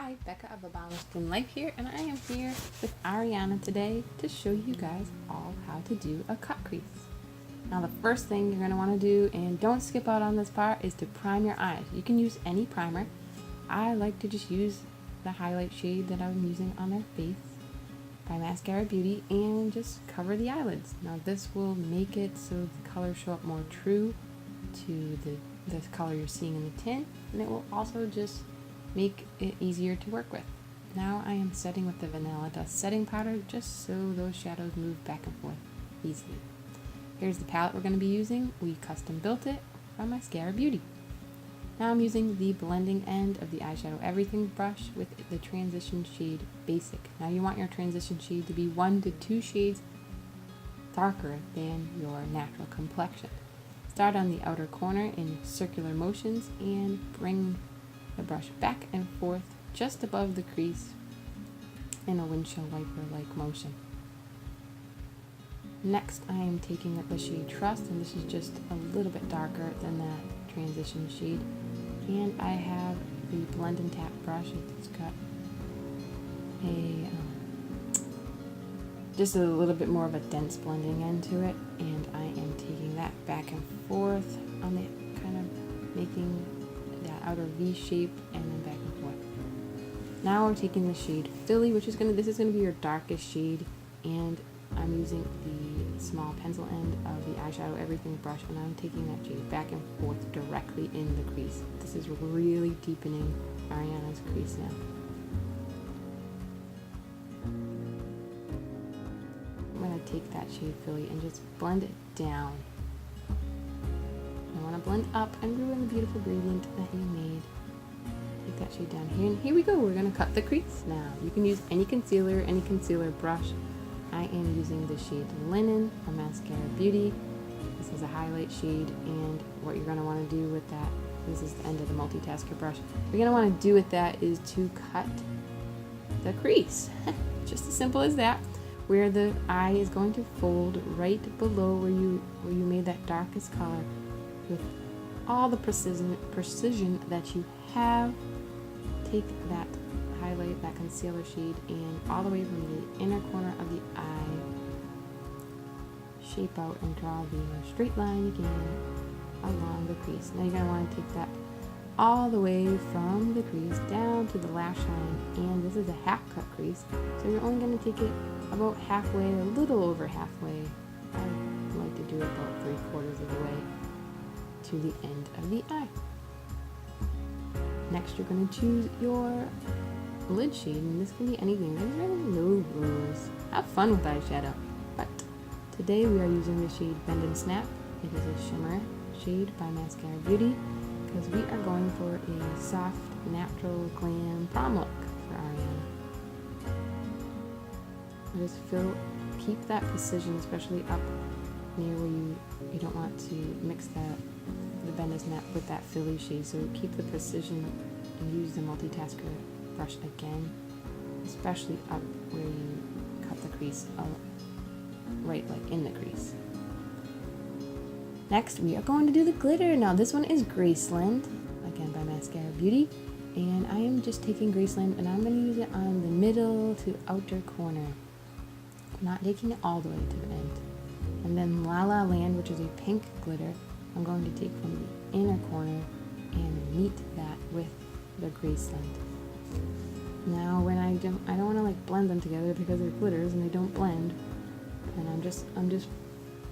Hi, Becca of A Balanced Skin Life here, and I am here with Ariana today to show you guys all how to do a cut crease. Now the first thing you're going to want to do, and don't skip out on this part, is to prime your eyes. You can use any primer. I like to just use the highlight shade that I'm using on their face by Maskcara Beauty and just cover the eyelids. Now this will make it so the colors show up more true to the color you're seeing in the tin, and it will also just make it easier to work with. Now I am setting with the Vanilla Dust setting powder just so those shadows move back and forth easily. Here's the palette we're going to be using. We custom built it from Maskcara Beauty. Now I'm using the blending end of the eyeshadow everything brush with the transition shade Basic. Now you want your transition shade to be 1 to 2 shades darker than your natural complexion. Start on the outer corner in circular motions and bring the brush back and forth just above the crease in a windshield wiper-like motion. Next, I am taking the shade Trust, and this is just a little bit darker than that transition shade. And I have the Blend and Tap brush. It's got a just a little bit more of a dense blending end to it, and I am taking that back and forth on the kind of making that outer V shape and then back and forth. Now we're taking the shade Philly, which is this is gonna be your darkest shade, and I'm using the small pencil end of the eyeshadow everything brush, and I'm taking that shade back and forth directly in the crease. This is really deepening Ariana's crease now. I'm gonna take that shade Philly and just blend it down. I want to blend up and ruin the beautiful gradient that you made. Take that shade down here, and here we go. We're going to cut the crease now. You can use any concealer brush. I am using the shade Linen from Maskcara Beauty. This is a highlight shade, and what you're going to want to do with that, this is the end of the multitasker brush. What you're going to want to do with that is to cut the crease. Just as simple as that, where the eye is going to fold right below where you made that darkest color. With all the precision that you have, take that highlight, that concealer shade, and all the way from the inner corner of the eye, shape out and draw the straight line again along the crease. Now you're going to want to take that all the way from the crease down to the lash line, and this is a half cut crease, so you're only going to take it about halfway, a little over halfway. I like to do it about 3/4 of the way to the end of the eye. Next, you're going to choose your lid shade, and this can be anything. There's really no rules. Have fun with eyeshadow. But today we are using the shade Bend and Snap. It is a shimmer shade by Maskcara Beauty because we are going for a soft, natural, glam prom look for Ariana. Just keep that precision, especially up near where you don't want to mix the Bend and Snap with that Philly shade, so keep the precision and use the multitasker brush again, especially up where you cut the crease, right like in the crease. Next, we are going to do the glitter. Now this one is Graceland, again by Maskcara Beauty, and I am just taking Graceland and I'm going to use it on the middle to outer corner. I'm not taking it all the way to the end. And then La La Land, which is a pink glitter, I'm going to take from the inner corner and meet that with the Graceland. Now when I don't want to like blend them together because they're glitters and they don't blend, and I'm just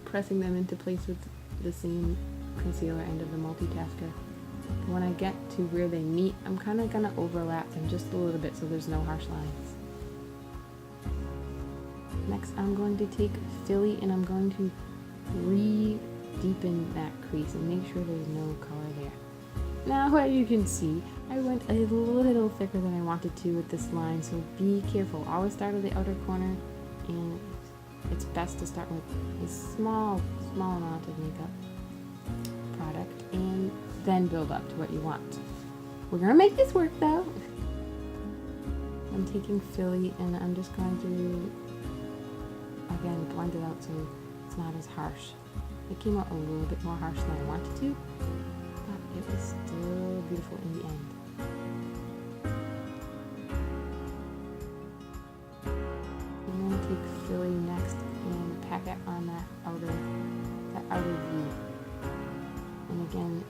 pressing them into place with the same concealer end of the multitasker. And when I get to where they meet, I'm kind of going to overlap them just a little bit so there's no harsh lines. Next, I'm going to take Philly and I'm going to deepen that crease and make sure there's no color there. Now, as you can see, I went a little thicker than I wanted to with this line, so be careful. Always start with the outer corner, and it's best to start with a small amount of makeup product and then build up to what you want. We're gonna make this work though. I'm taking Philly and I'm just going to, again, blend it out so it's not as harsh. It came out a little bit more harsh than I wanted to, but it was still beautiful in the end. again,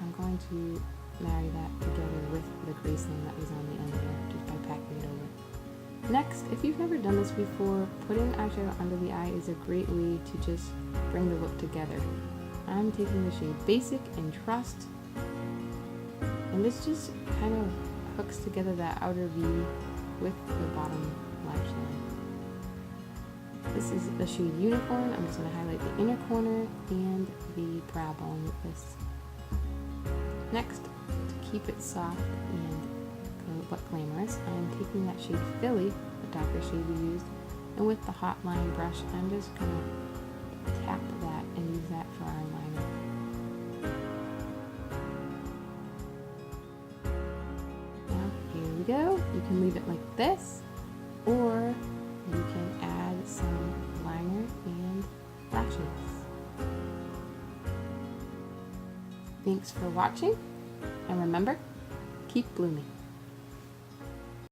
I'm going to marry that together with the Graceland that was on the end there, just by packing it over. Next, if you've never done this before, putting eyeshadow under the eye is a great way to just bring the look together. I'm taking the shade Basic and Trust, and this just kind of hooks together that outer V with the bottom lash line. This is the shade Unicorn. I'm just going to highlight the inner corner and the brow bone with this. Next, to keep it soft and but glamorous, I'm taking that shade Philly, the darker shade we used, and with the hotline brush, I'm just going to tap that and use that for our liner. Now, here we go. You can leave it like this, or you can add some liner and lashes. Thanks for watching, and remember, keep blooming.